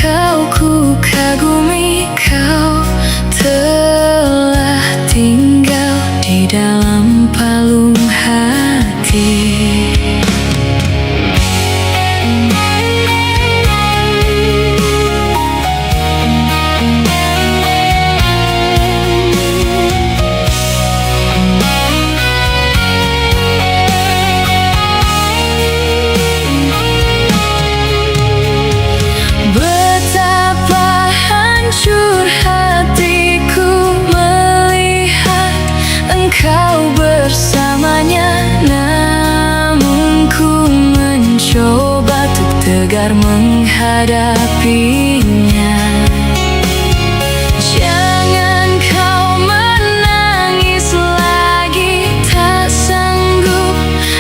Kau ku kagumi, kau telah tinggal di dalam palung hati. Hancur hatiku melihat engkau bersamanya, namun ku mencoba untuk tegar menghadapinya. Jangan kau menangis lagi, tak sanggup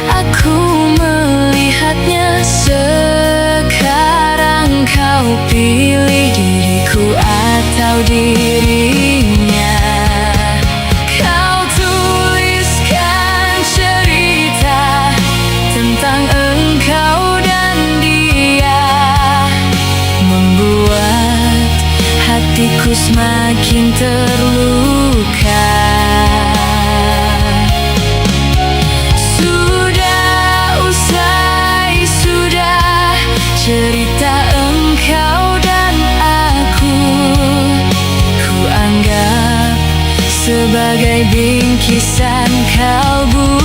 aku melihatnya. Sekarang kau pilih diriku atau dirinya. Kau tuliskan cerita tentang engkau dan dia, membuat hatiku semakin terluka. Sudah usai, sudah cerita engkau dan aku, ku anggap sebagai bingkisan kalbu.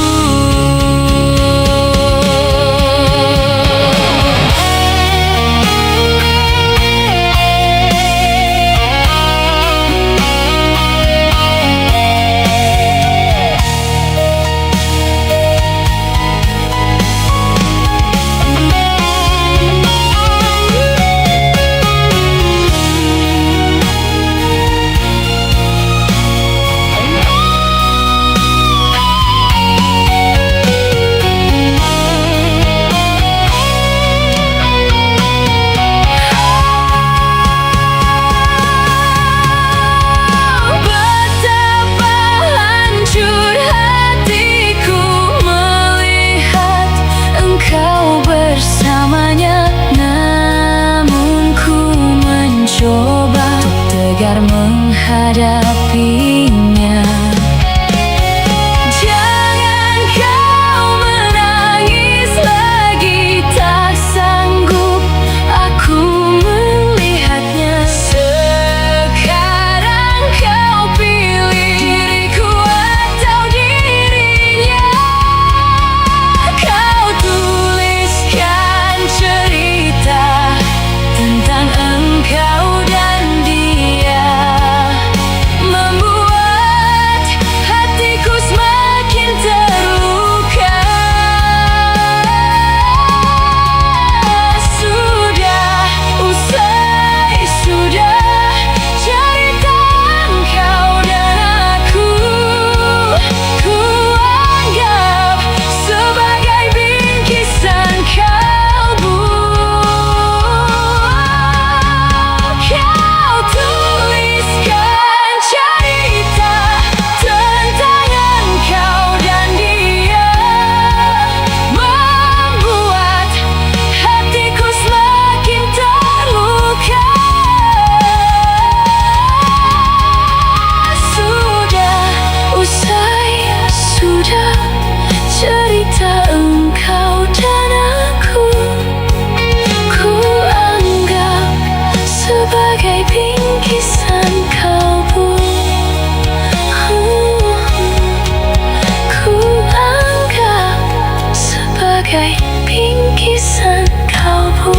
Tegar menghadapinya. Jangan kau menangis lagi, tak sanggup aku melihatnya. Sekarang kau pilih diriku atau dirinya. Kau tuliskan cerita tentang engkau dan dia, membuat hatiku semakin terluka. Sudah usai, sudah cerita engkau dan aku, ku anggap sebagai bingkisan kalbu. Kau tuliskan cerita tentang engkau dan dia, membuat hatiku semakin terluka. Sudah usai, sudah cerita engkau dan aku, ku anggap sebagai bingkisan kalbu. Ku anggap sebagai bingkisan kalbu.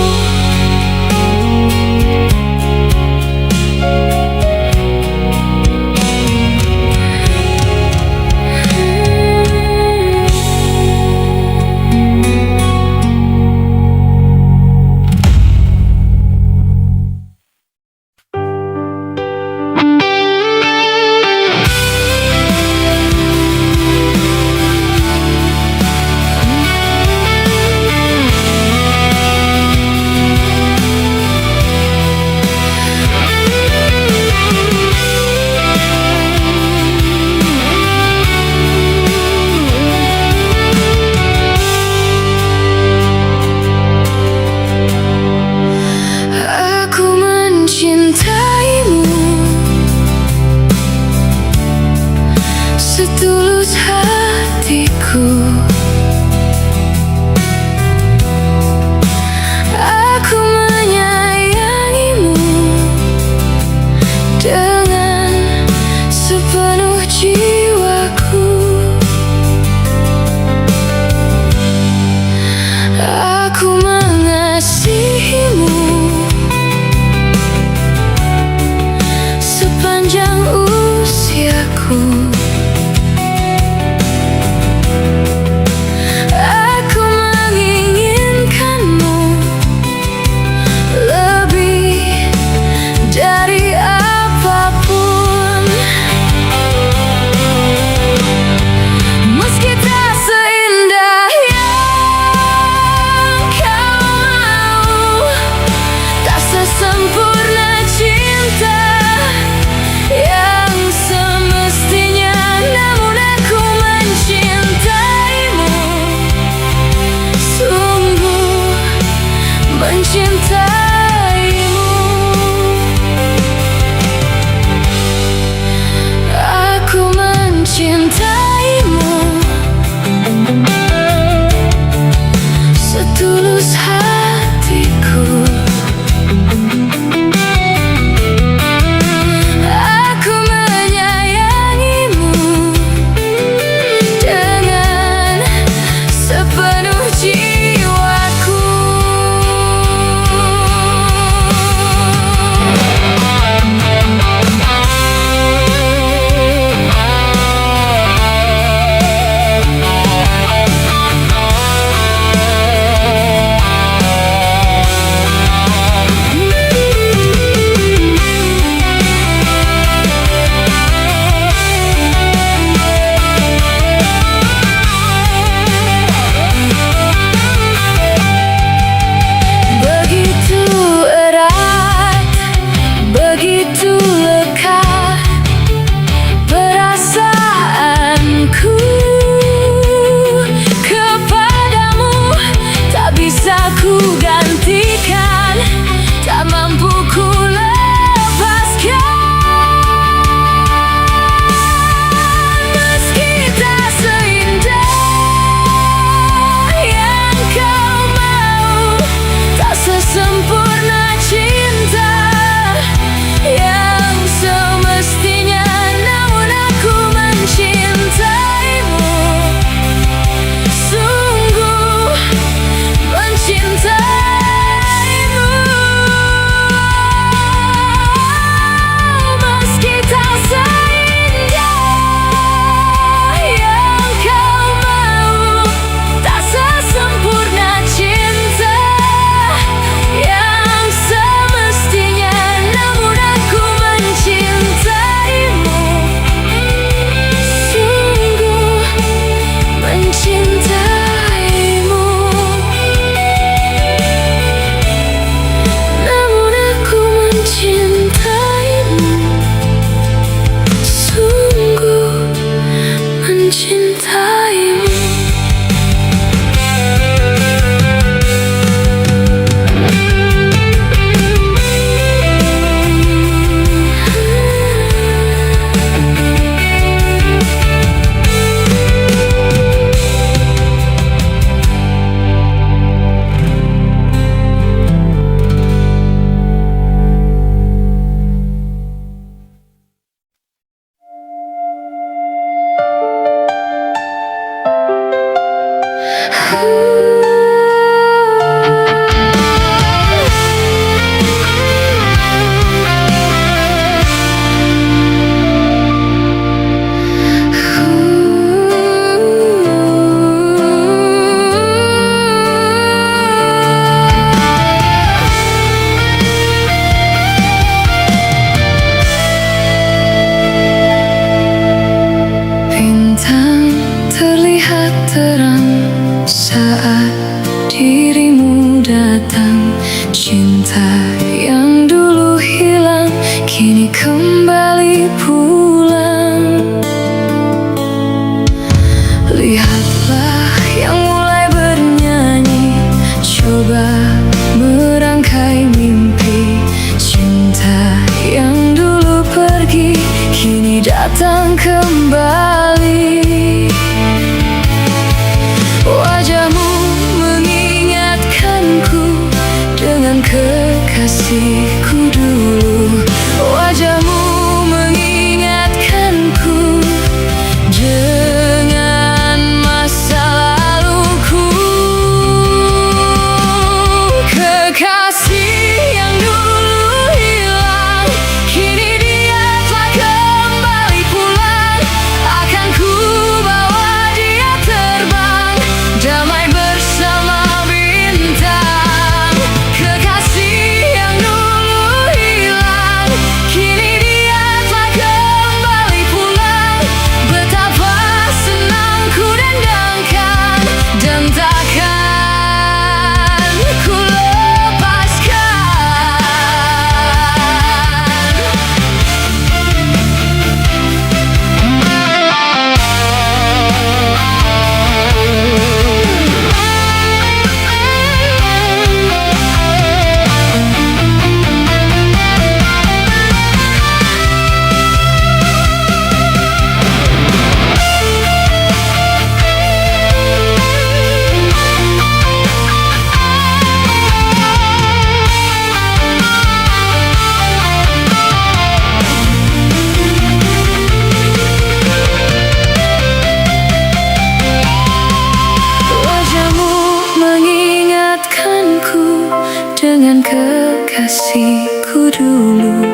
aku dulu.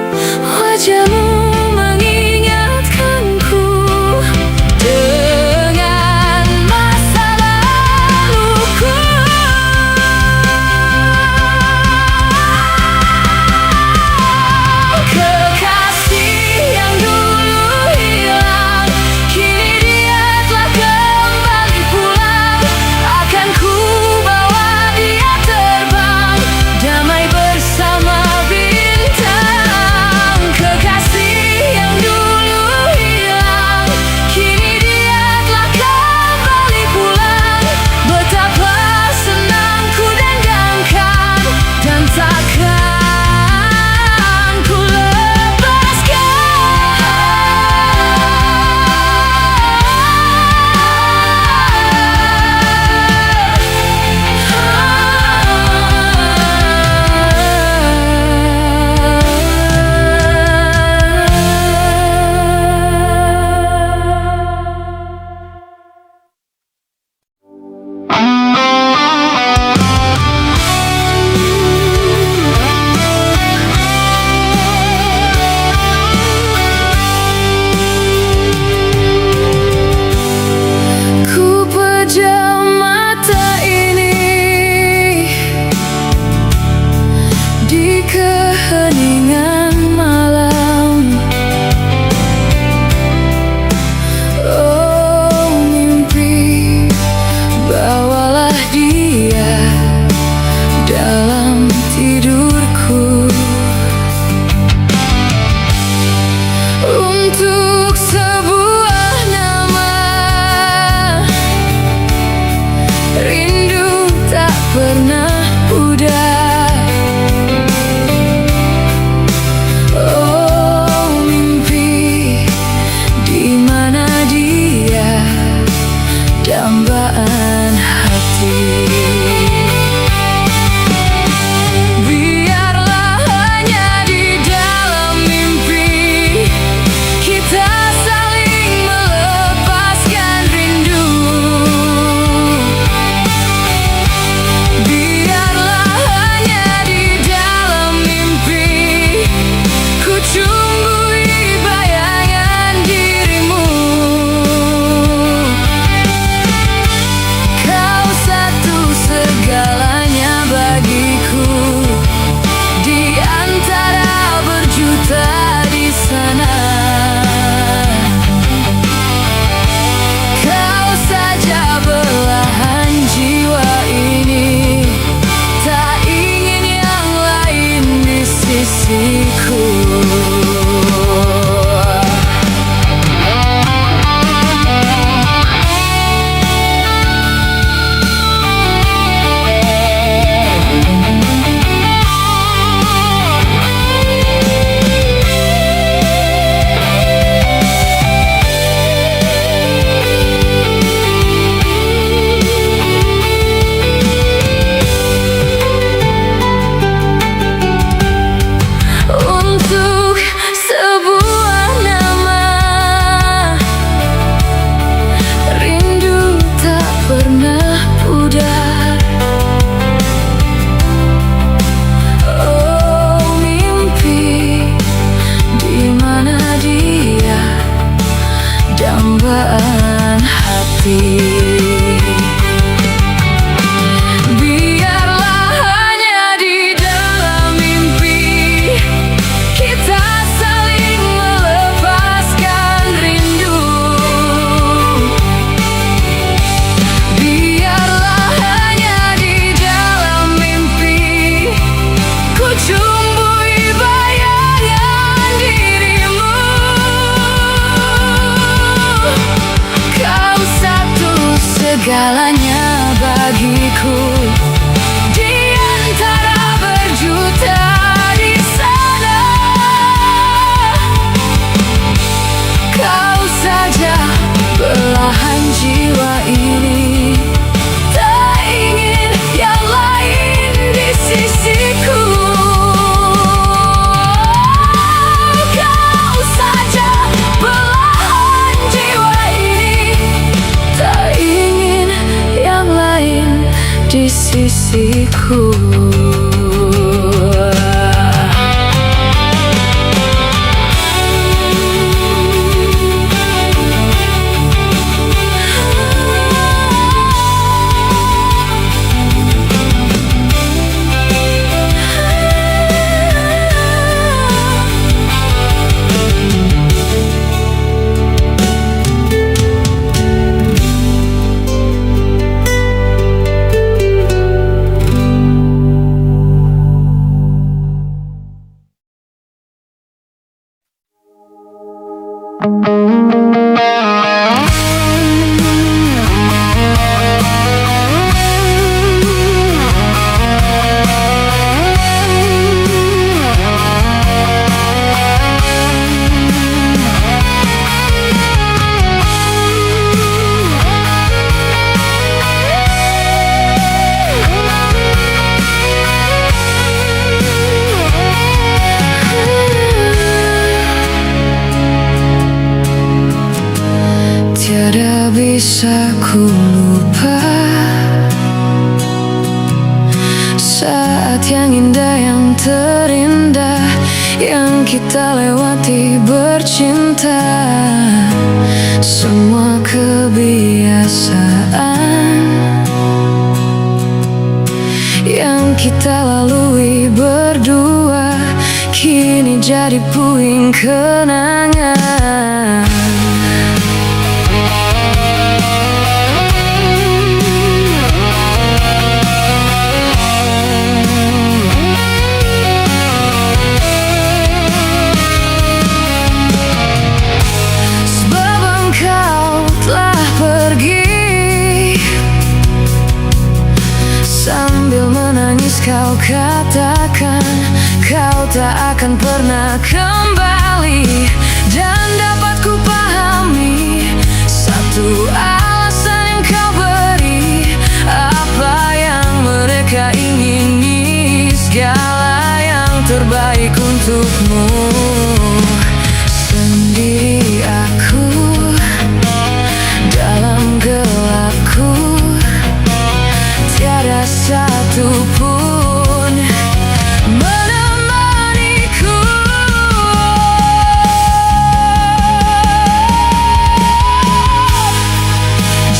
Wajahmu mengingatkanku dengan masa laluku. Kekasih yang dulu hilang, kini dia telah kembali pulang. Akan ku bawa dia terbang, damai bersama bintang. Kekasih yang dulu hilang, kini dia telah kembali pulang. Betapa senang ku dendangkan, dan takkan ku ku pejam mata ini di keheningan malam. Oh mimpi, bawalah dia dalam tidurku. Untuk sebuah nama, rindu tak pernah pudar. Oh mimpi, di mana dia, dambaan hati. Biarlah hanya di dalam mimpi kita saling melepaskan rindu. Biarlah hanya di dalam mimpi ku cumbui bayangan dirimu. Kau satu segalanya bagiku, di antara berjuta di sana. Kau saja belahan jiwa ini, tak ingin yang lain di sisiku. Untuk sebuah nama, rindu tak pernah pudar. Oh mimpi, di mana dia, dambaan hati. Biarlah hanya di dalam mimpi kita saling melepaskan rindu. Biarlah hanya di dalam mimpi ku cumbui bayangan dirimu. Kau satu segalanya bagiku, di antara berjuta di sana. Kau saja belahan jiwa ini, tak ingin yang lain di sisiku. Kau saja belahan jiwa ini, tak ingin yang lain di sisiku. Tiada bisa ku lupa saat yang indah, yang terindah yang kita lewati bercinta. Semua kebiasaan yang kita lalui berdua kini jadi puing kenangan. Sambil menangis kau katakan kau tak akan pernah kembali. Dan dapat ku pahami satu alasan yang kau beri, apa yang mereka ingini, segala yang terbaik untukmu. Sendiri aku dalam gelapku, tiada satu pun menemaniku.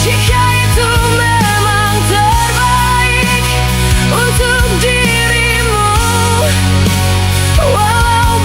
Jika itu memang terbaik untuk dirimu, walau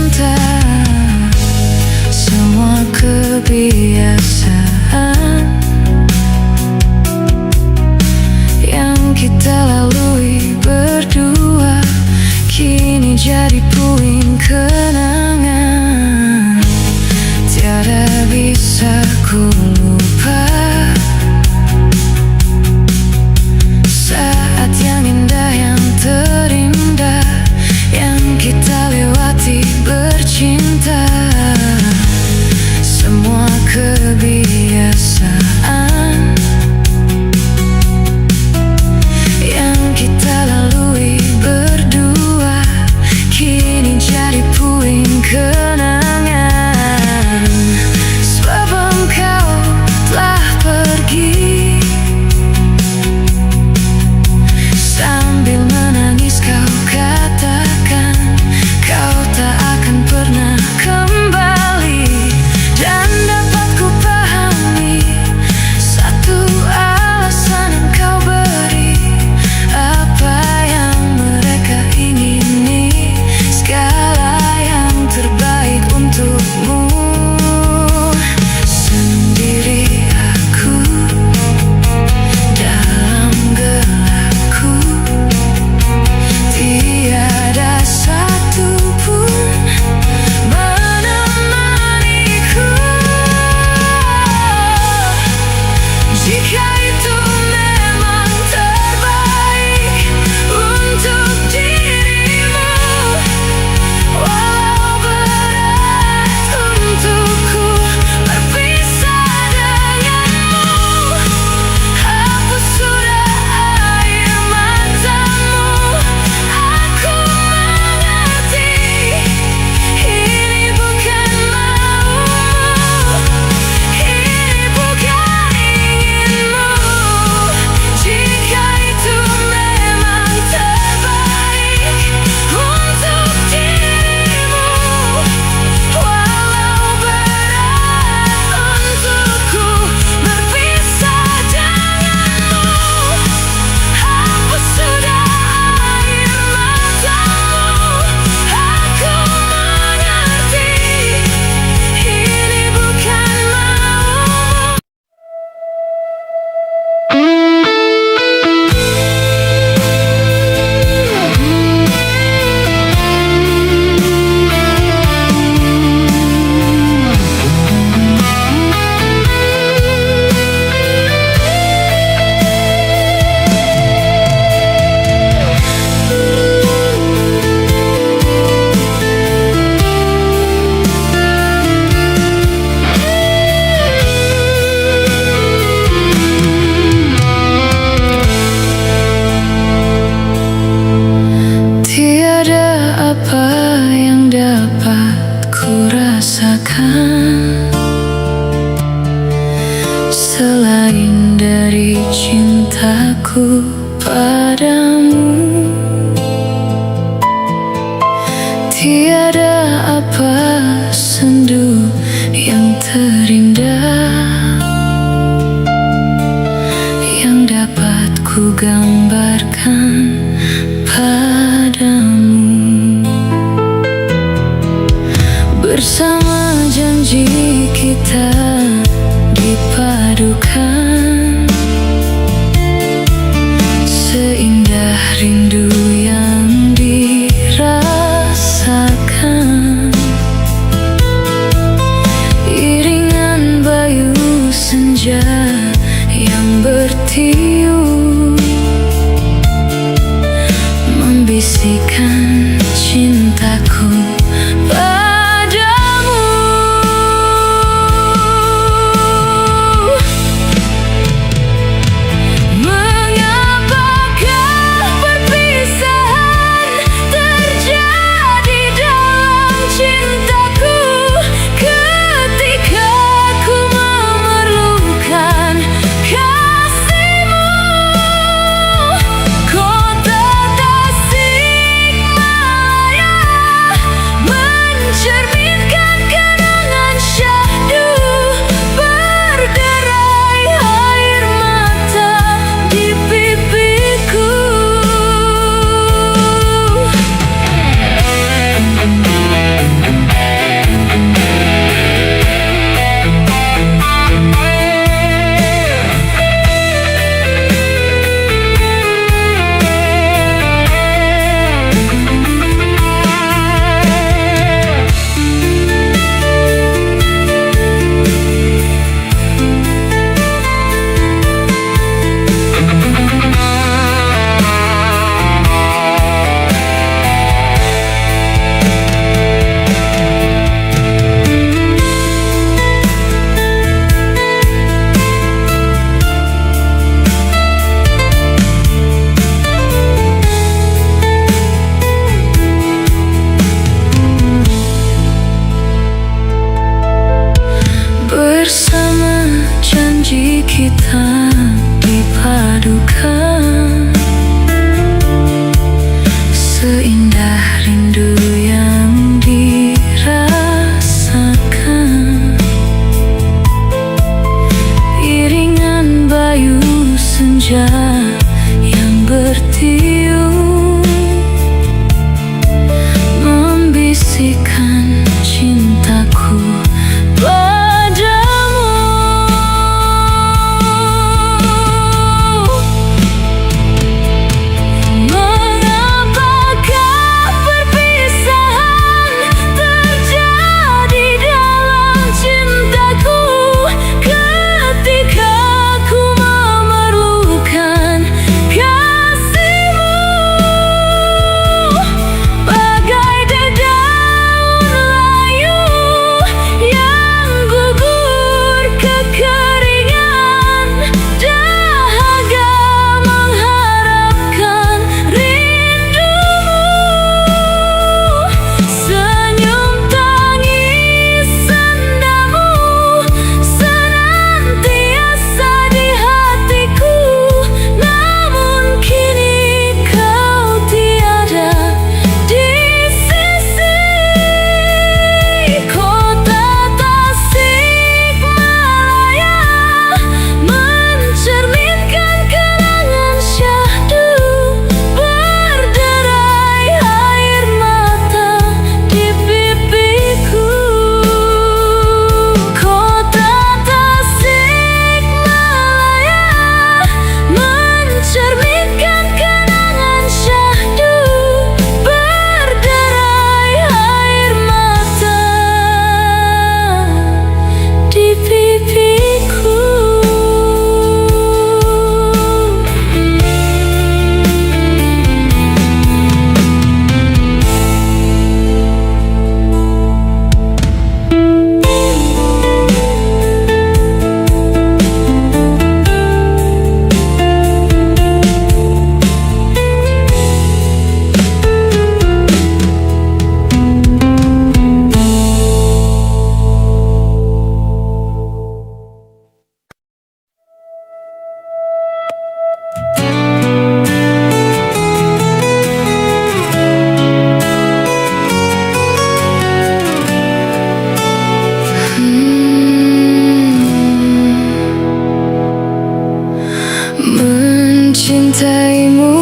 cinta. Semua kebiasaan yang kita lalui berdua kini jadi puing kenangan. Tiada bisa ku lupa saat yang indah, yang terindah yang kita lewati bercinta. Semua kebiasaan yang kita lalui berdua kini jadi puing kenangan. Sebab engkau telah pergi, sambil menangis kau katakan kau tak akan pernah kembali. Dan dapat ku pahami satu alasan yang kau beri, apa yang mereka ingini, segala yang terbaik untukmu. Sendiri aku dalam gelapku, tiada satu pun menemaniku. Jika itu memang terbaik untuk dirimu, walau berat untukku berpisah denganmu. Hapus sudah air matamu, aku mengerti ini bukan maumu, ini bukan inginmu. Jika itu memang terbaik untuk dirimu, walau berat untukku berpisah denganmu. Hapus sudah air matamu, aku mengerti ini bukan maumu. Tiada apa yang dapat ku rasakan selain dari cintaku padamu. Tiada apa sendu yang terindah yang dapat ku gambarkan padamu. Bersama janji kita dipadukan, seindah rindu yang dirasakan. Iringan bayu senja yang bertiup membisikkan cintaku padamu. kita dipadukan, seindah rindu yang dirasakan. Iringan bayu senja yang bertiup, membisikkan cintaku padamu. Mengapakah perpisahan terjadi dalam cintaku, ketika ku memerlukan kasihmu? Bagai dedaun layu yang gugur kekeringan, dahaga mengharapkan rindumu. Senyum tangis sendamu senantiasa di hatiku, namun kini kau tiada di sisi. Kota Tasikmalaya mencerminkan kenangan syahdu, berderai air mata di pipiku. Kota Tasikmalaya mencerminkan kenangan syahdu, berderai air mata di pipiku. Mencintaimu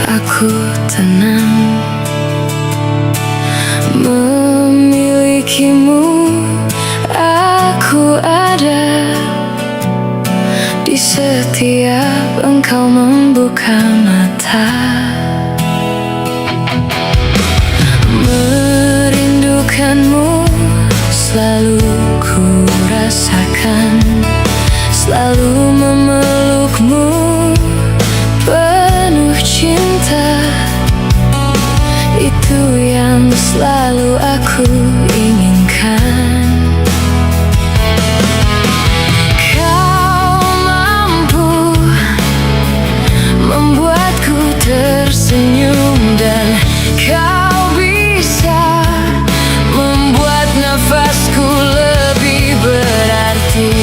aku tenang, memilikimu aku ada, di setiap engkau membuka mata. Merindukanmu selalu ku rasakan, selalu memelukmu penuh cinta. Itu yang selalu aku inginkan. Kau mampu membuatku tersenyum, dan kau bisa membuat nafasku lebih berarti.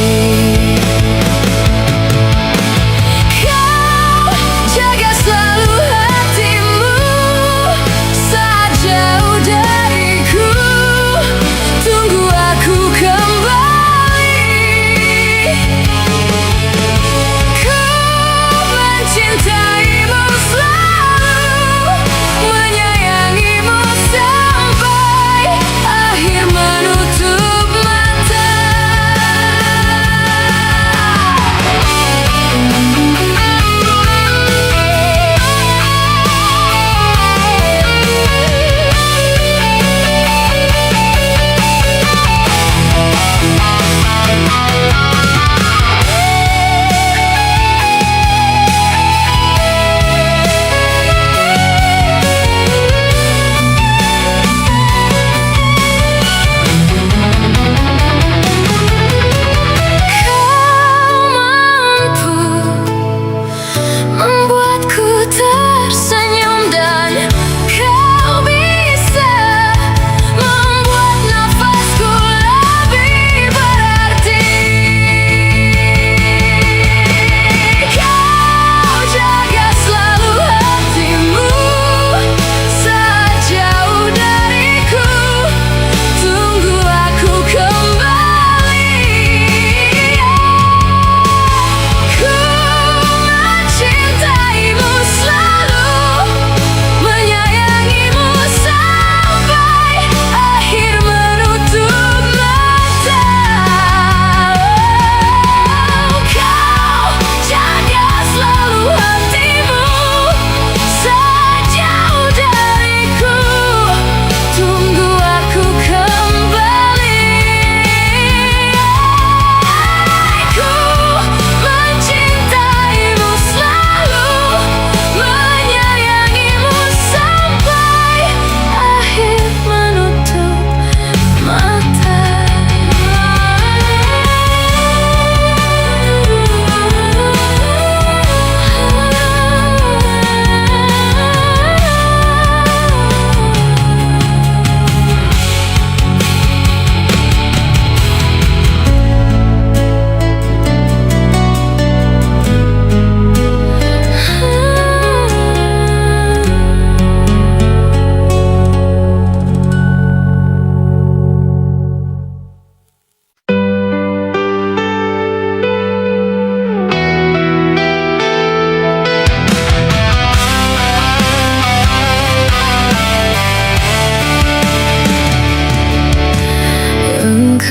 Kau jaga selalu hatimu saat jauh dariku. Tunggu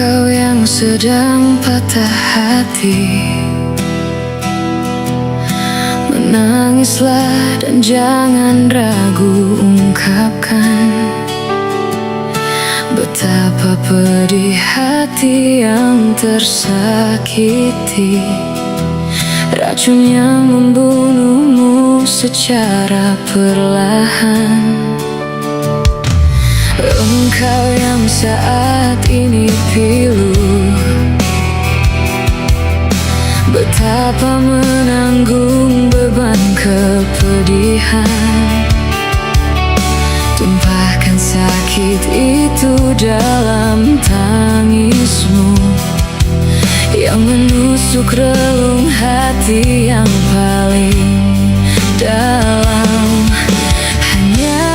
Engkau yang sedang patah hati, menangislah dan jangan ragu ungkapkan betapa pedih hati yang tersakiti. Racun yang membunuhmu secara perlahan. Engkau yang saat ini pilu, betapa menanggung beban kepedihan. Tumpahkan sakit itu dalam tangismu yang menusuk relung hati yang paling dalam. Hanya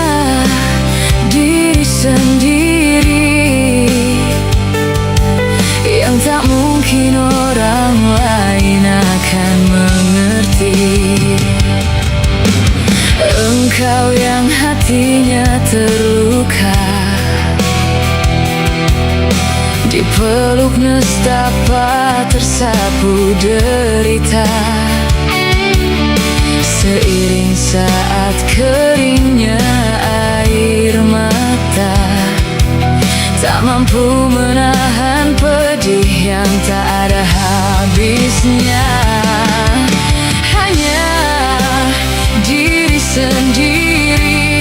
diri sendiri yang tak mungkin orang lain akan mengerti. Engkau yang hatinya terluka, dipeluk nestapa tersapu derita. Seiring saat keringnya air mata, tak mampu menahan pedih yang tak ada habisnya. Hanya diri sendiri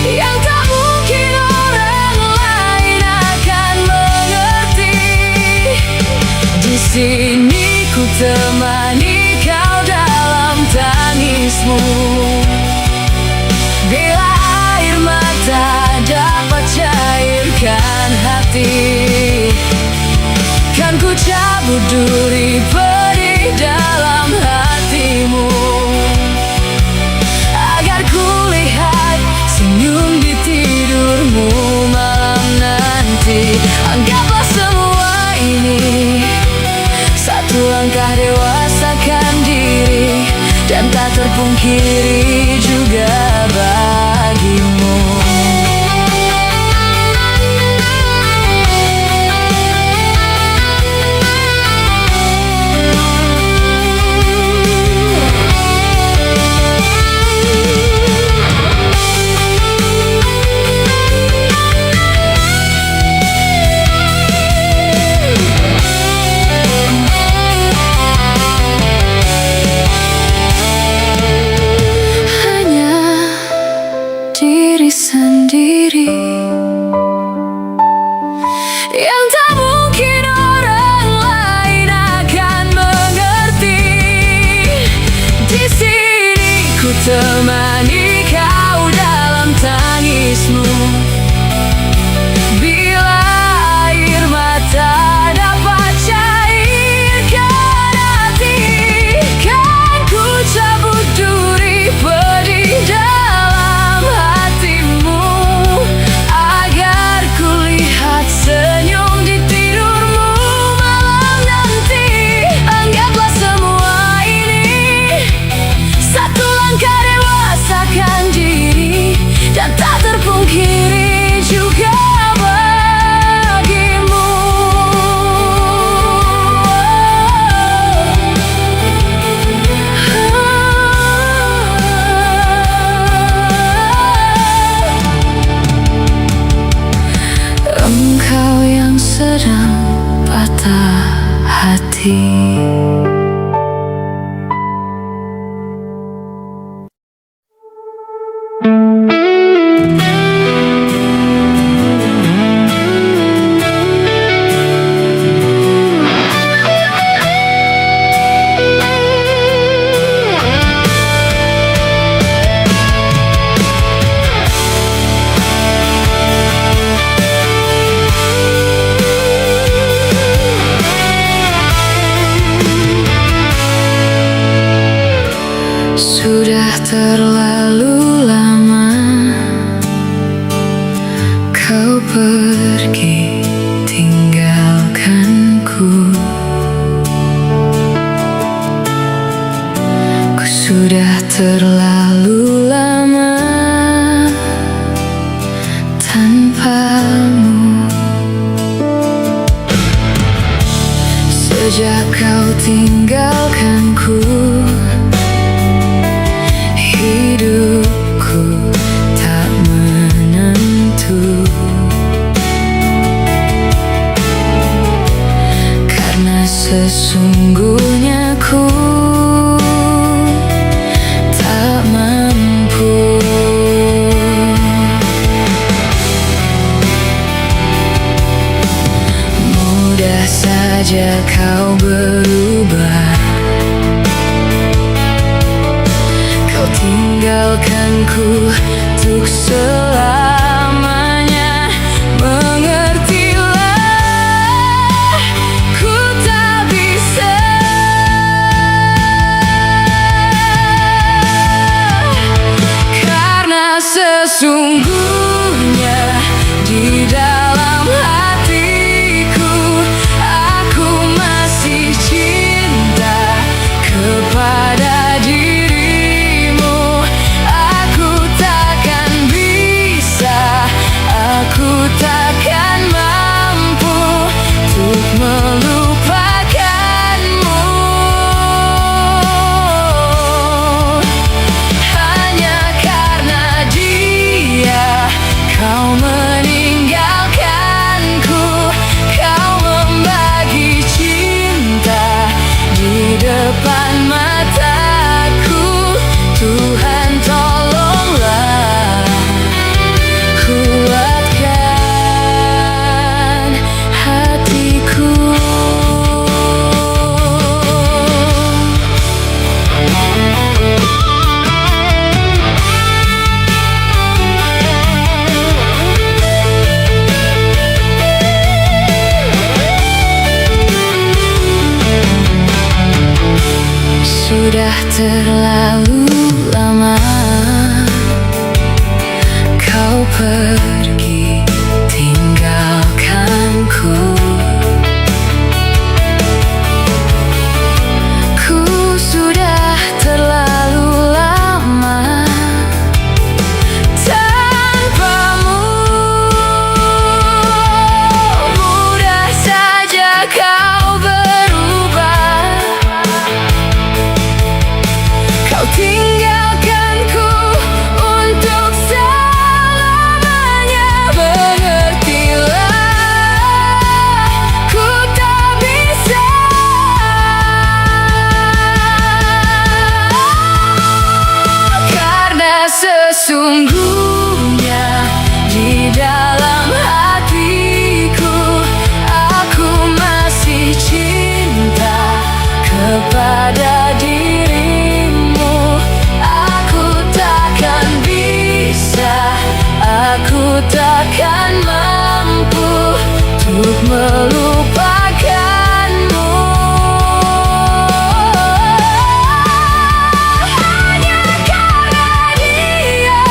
yang tak mungkin orang lain akan mengerti. Di sini ku temani kau dalam tangismu. Bila air mata dapat cairkan hati, kan ku cabut duri pedih dalam hatimu, agar ku lihat senyum di tidurmu malam nanti. Anggaplah semua ini satu langkah dewasakan diri, dan tak terpungkiri juga bagimu. Sendiri yang tak mungkin orang lain akan mengerti. Di sini ku temani kau dalam tangismu. Bila air mata dapat cairkan hati, kan ku cabut duri pedih dalam hatimu, agar ku lihat senyum di tidurmu malam nanti. Anggaplah semua ini satu langkah dewasakan diri, dan tak terpungkiri juga bagimu. Engkau yang sedang patah hati. Sudah terlalu lama kau pergi tinggalkanku. Ku sudah terlalu lama tanpamu saja kau tinggalkanku, hidupku tak menentu. Karena sesungguhnya ku tak mampu. Mudah saja kau berubah, kau tinggalkanku untuk selamanya. Mengertilah, ku tak bisa. Karena sesungguhnya di dalam hatiku, aku masih cinta kepada dirimu. Aku takkan bisa, aku takkan mampu untuk melupakanmu. Hanya karena dia, kau meninggalkanku, kau membagi cinta di depan mataku. Tuhan tolonglah, kuatkan hatiku. Sudah terlalu lama kau pergi tinggalkanku. Ku sudah terlalu lama tanpamu. Mudah saja kau berubah, kau tinggalkanku untuk selamanya. Mengertilah, ku tak bisa. Karena sesungguhnya di dalam hatiku, aku masih cinta kepada dirimu. Aku takkan bisa, aku takkan mampu untuk melupakanmu. Hanya karena dia,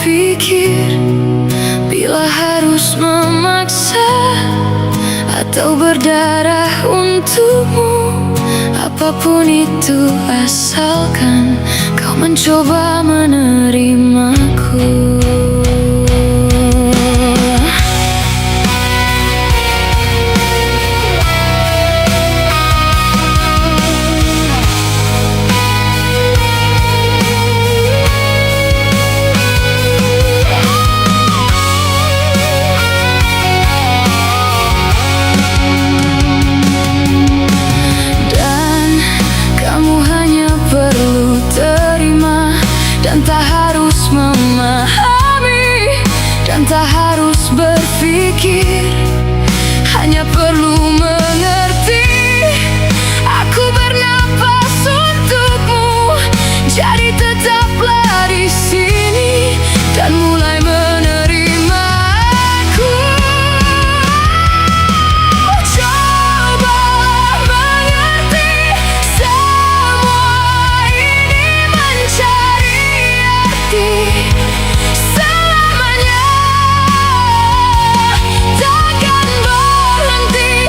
berpikir bila harus memaksa atau berdarah untukmu. Apapun itu asalkan kau mencoba menerimaku. Dan tak harus memahami, dan tak harus berpikir, hanya perlu mengerti. Aku bernapas untukmu, jadi tetaplah di sini dan mulai menerima aku. Cobalah mengerti, semua ini mencari selamanya, takkan berhenti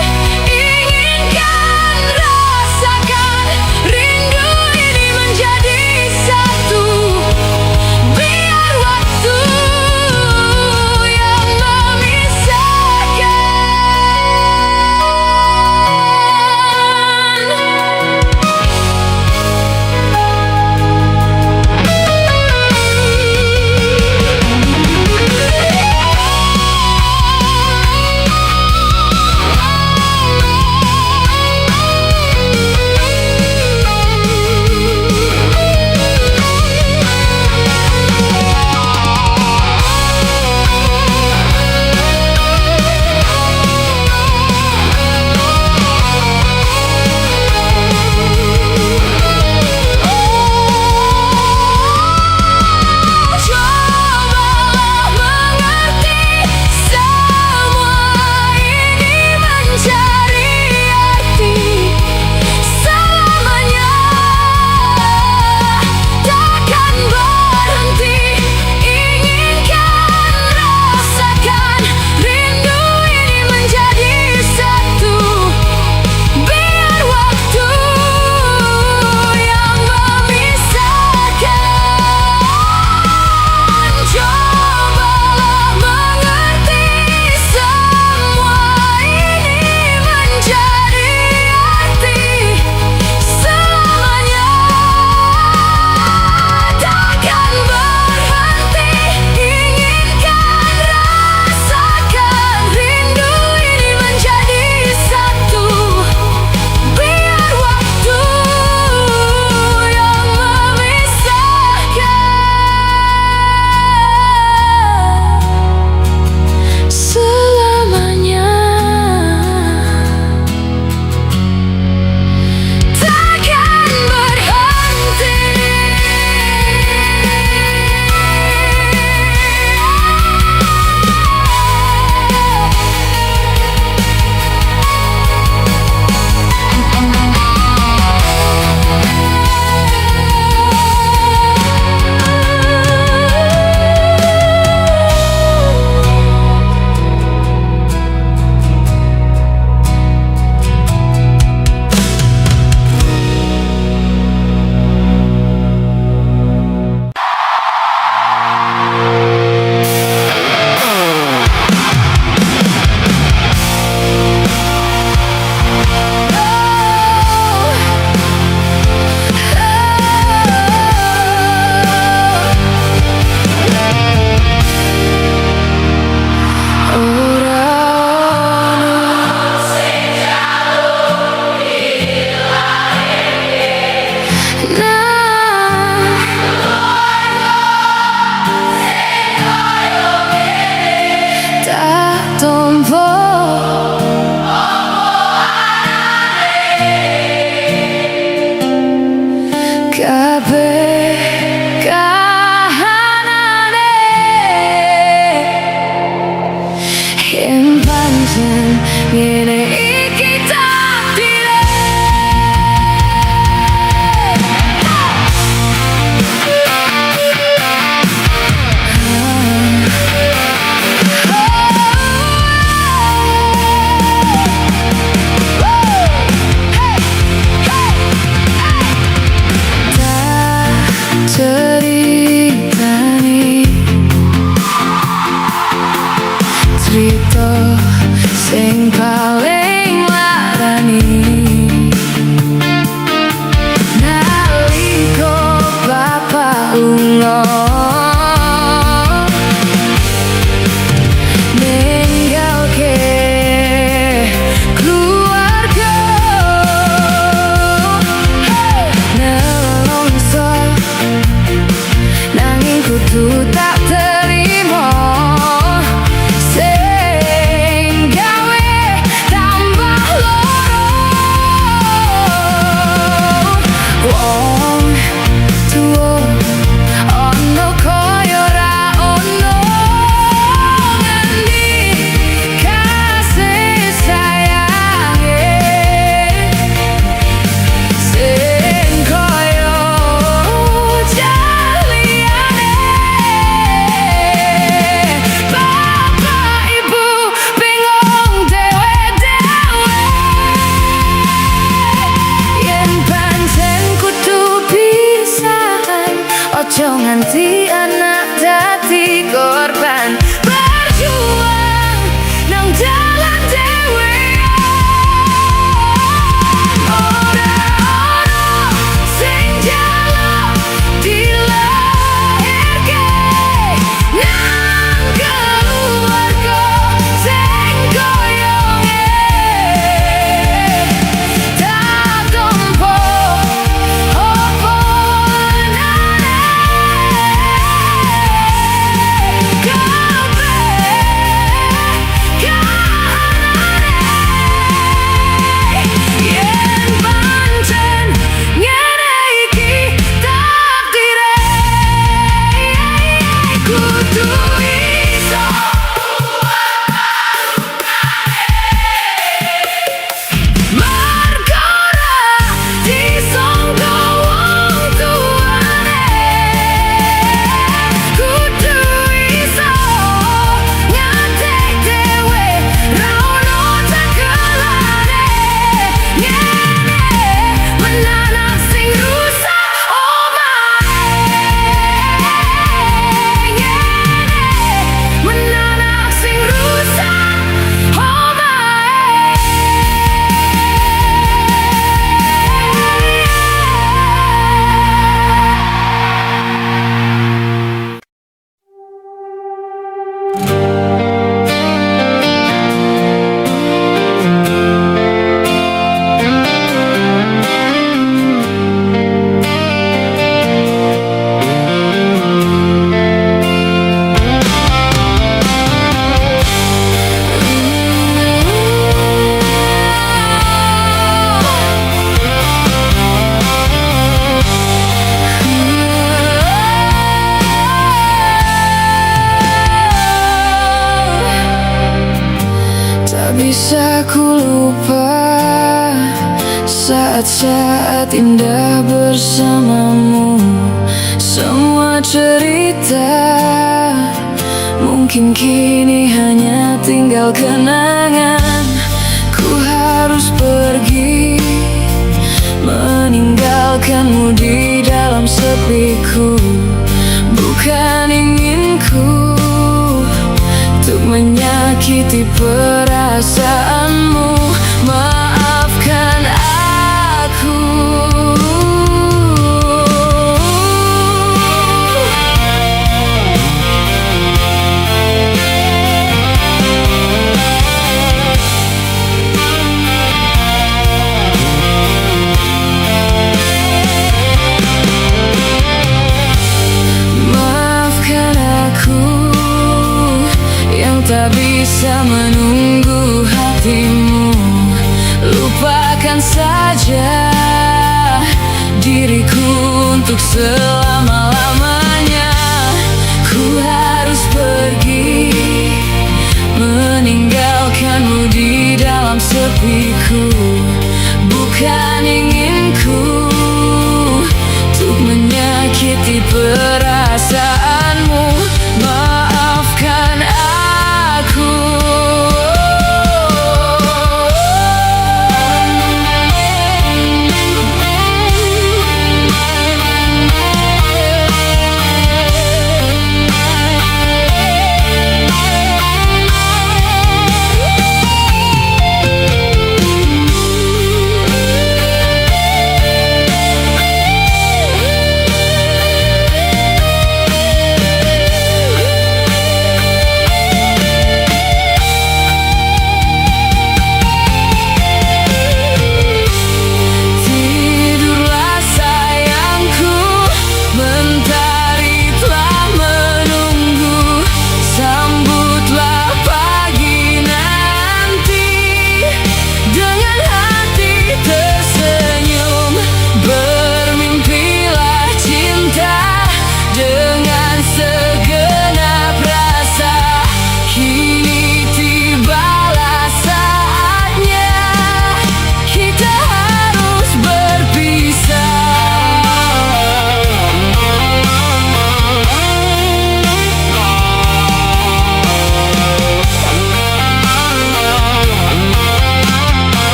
crita sing paling larani. Nalika bapak lunga ninggalke keluarga, nelongso nanging kudu tak terima. Ojo nganti anak dadi korban berjuang nang jalan dhewe. Ora ono sing njaluk dilahirke nang keluarga sing koyonge tak tompo opo. Bisa ku lupa saat-saat indah bersamamu. Semua cerita mungkin kini hanya tinggal kenangan. Ku harus pergi meninggalkanmu di dalam sepiku. Bukan inginku untuk menyakiti perasaanmu. Maafkan aku. Maafkan aku yang tak bisa menunggu hatimu. Lupakan saja diriku untuk selama-lamanya. Ku harus pergi meninggalkanmu di dalam sepiku. Bukan inginku untuk menyakiti perasaanmu. Maafkan aku.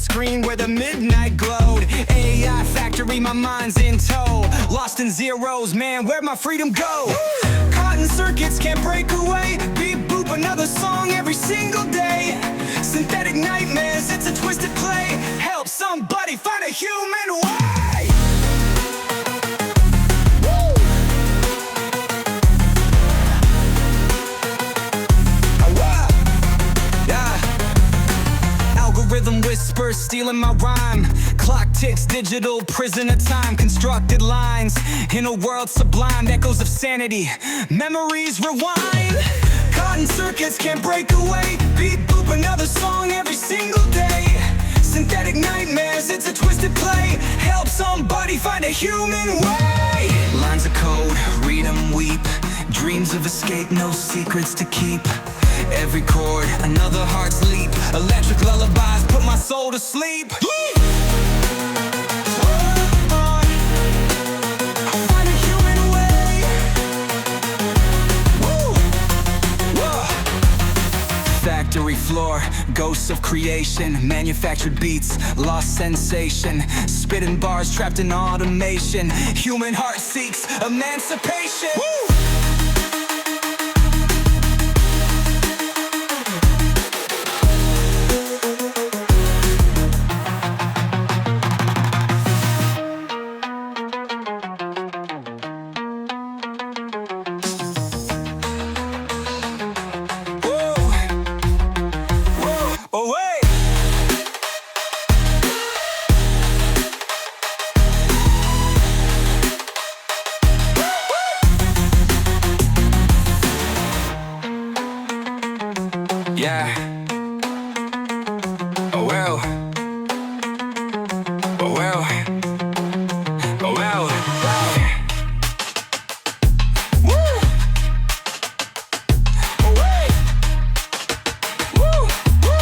screen where the midnight glowed. AI factory, my mind's in tow. Lost in zeros, man, where'd my freedom go? Cotton circuits can't break away. Beep boop, another song every single day. Synthetic nightmares, it's a twisted play. Help somebody find a human way. Rhythm whispers, stealing my rhyme. Clock ticks, digital prison of time. Constructed lines in a world sublime. Echoes of sanity, memories rewind. Cotton circuits can't break away. Beep boop, another song every single day. Synthetic nightmares, it's a twisted play. Help somebody find a human way. Lines of code, read them, weep. Dreams of escape, no secrets to keep. Every chord, another heart's leap. Electric lullabies put my soul to sleep. Find a human way. Factory floor, ghosts of creation. Manufactured beats, lost sensation. Spitting bars trapped in automation. Human heart seeks emancipation. Yeah. Oh well. Oh well. Oh well. Woo. Oh wait. Woo. Woo.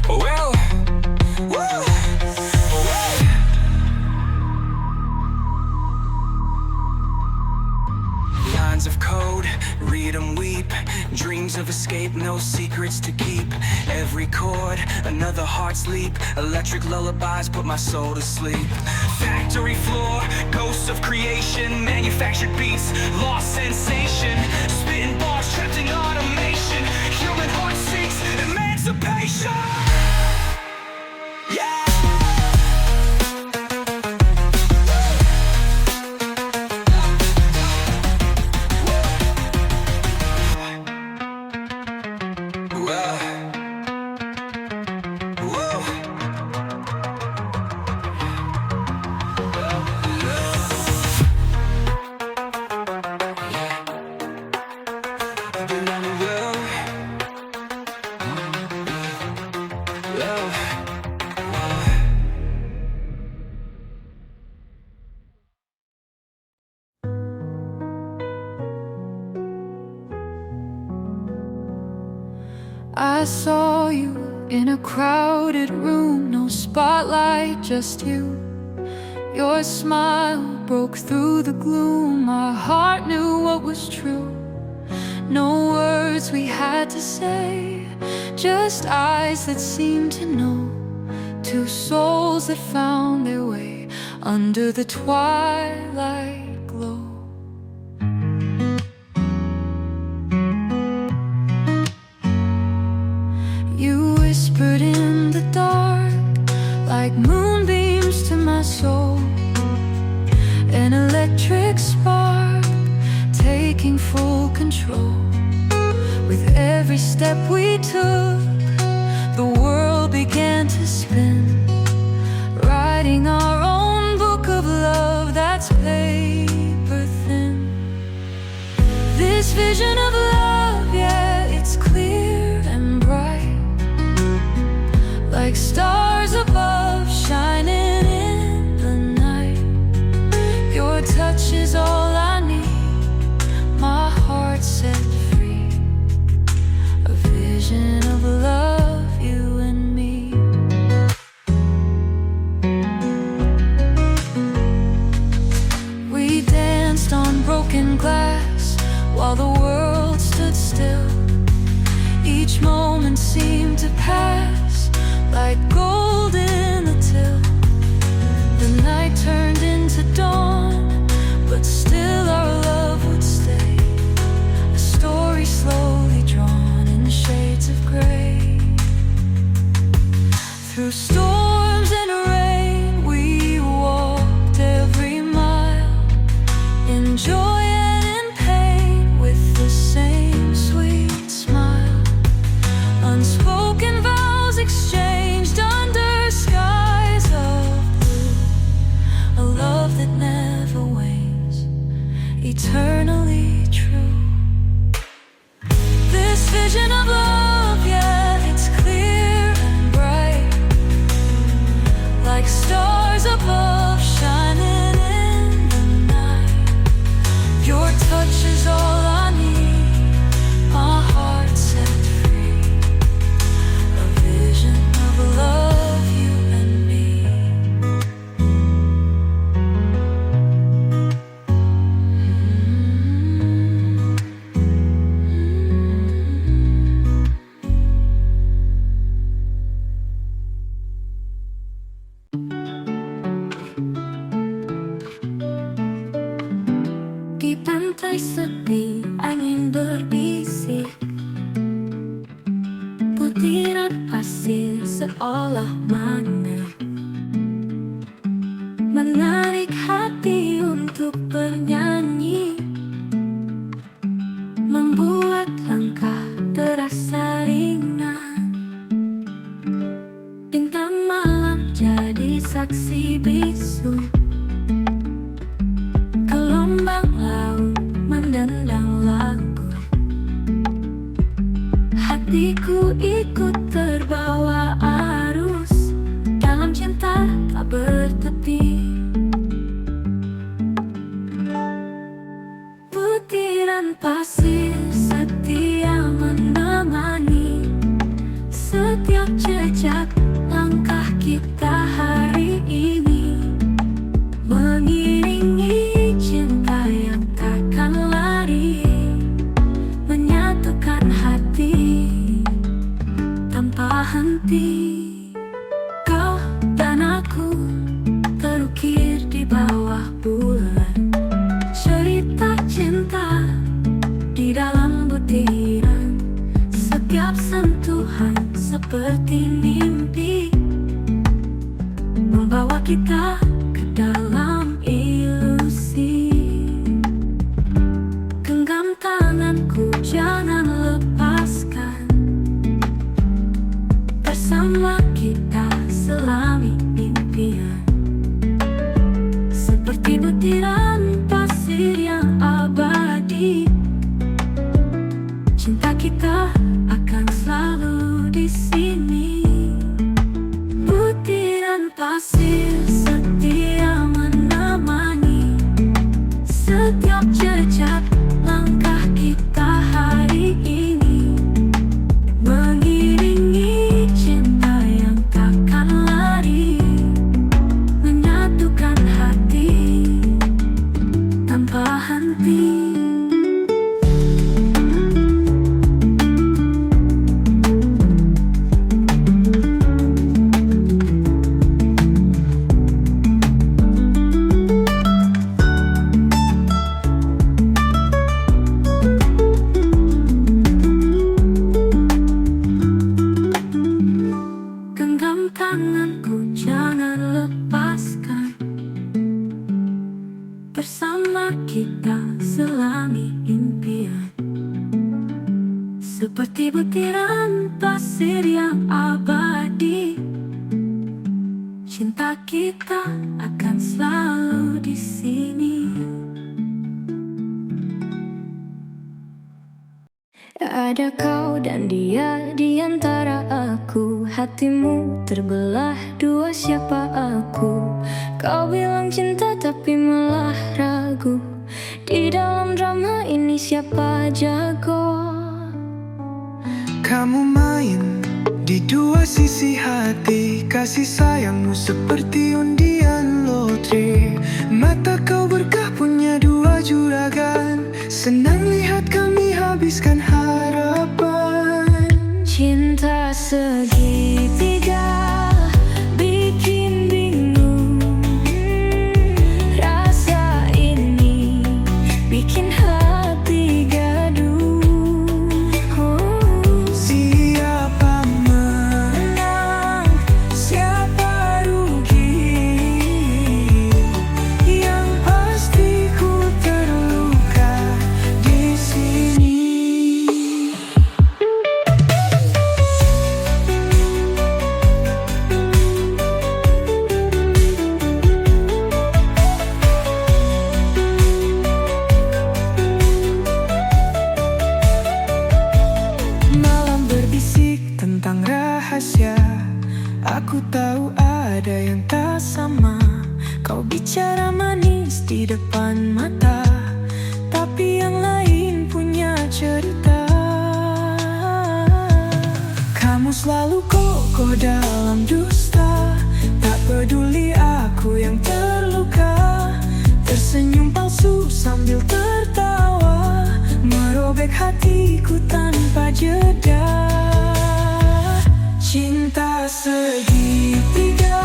Oh well. Woo. Lines of code, read them, weep. Dreams of escape, no secrets to keep. Every chord, another heart's leap. Electric lullabies put my soul to sleep. Factory floor, ghosts of creation. Manufactured beats, lost sensation. Spitting bars trapped in automation. Human heart seeks emancipation. Yeah. I saw you in a crowded room, no spotlight, just you. Your smile broke through the gloom. My heart knew what was true. No words we had to say, just eyes that seemed to know. Two souls that found their way under the twilight glow. You whispered in the dark like moonbeams to my soul. An electric spark taking full control. With every step we took, the world began to spin, writing our own book of love that's paper thin. This vision of love, yeah, it's clear and bright, like stars above shining in the night. Your touch is all I need, my heart set free. A vision of love, you and me. We danced broken glass while the world stood still. Each moment seemed to pass like gold in a till. The night turned into dawn, but still our love would stay. A story slowly drawn in shades of gray. Through storms and rain, we walked every mile, in joy and in pain, with the same sweet smile. Unspoken vows exchanged under skies of blue. A love that never wanes, eternally true. This vision of love, yeah, it's clear and bright, like stars above shining in the night. Your touch is all I need, my heart set free. A vision of love, you and me. Di pantai sepi, angin berbisik, butiran pasir seolah magnet, menarik hati untuk bernyanyi, membuat langkah terasa ringan. Bintang malam jadi saksi bisu, gelombang laut mendendang lagu. Hatiku ikut terbawa arus dalam cinta tak bertepi. Butiran pasir setia menemani setiap jejak langkah kita hari ini, mengiringi cinta yang takkan lari, menyatukan hati tanpa henti. Kau dan aku terukir di bawah bulan, cerita cinta di dalam butiran. Setiap sentuhan seperti mimpi, membawa kita ke dalam ilusi. Genggam tanganku, jangan lepaskan. Bersama kita selami impian, seperti butiran pasir yang abadi. Cinta kita akan selalu di sini. Butiran pasir setia menemani setiap jejak langkah kita hari ini, mengiringi cinta yang takkan lari, menyatukan hati tanpa henti. Genggam tanganku, jangan lepaskan. Bersama kita selami impian, seperti butiran pasir yang abadi. Cinta kita akan selalu di sini. Ada kau dan dia di antara aku. Hatimu terbelah dua, siapa aku? Kau bilang cinta tapi malah ragu. Di dalam drama ini siapa jago? Kamu main di dua sisi hati. Kasih sayangmu seperti undian lotre. Mata kau berkah punya dua juragan. segitiga bikin bingung. Rasa ini bikin hati gaduh. Siapa menang, siapa rugi? Yang pasti ku terluka di sini. Malam berbisik tentang rahasia. Aku tahu ada yang tak sama. Kau bicara manis di depan mata, tapi yang lain punya cerita. Kamu selalu kokoh dalam dusta, tak peduli aku yang terluka. Tersenyum palsu sambil tertawa, merobek hatiku tanpa jeda. Cinta segitiga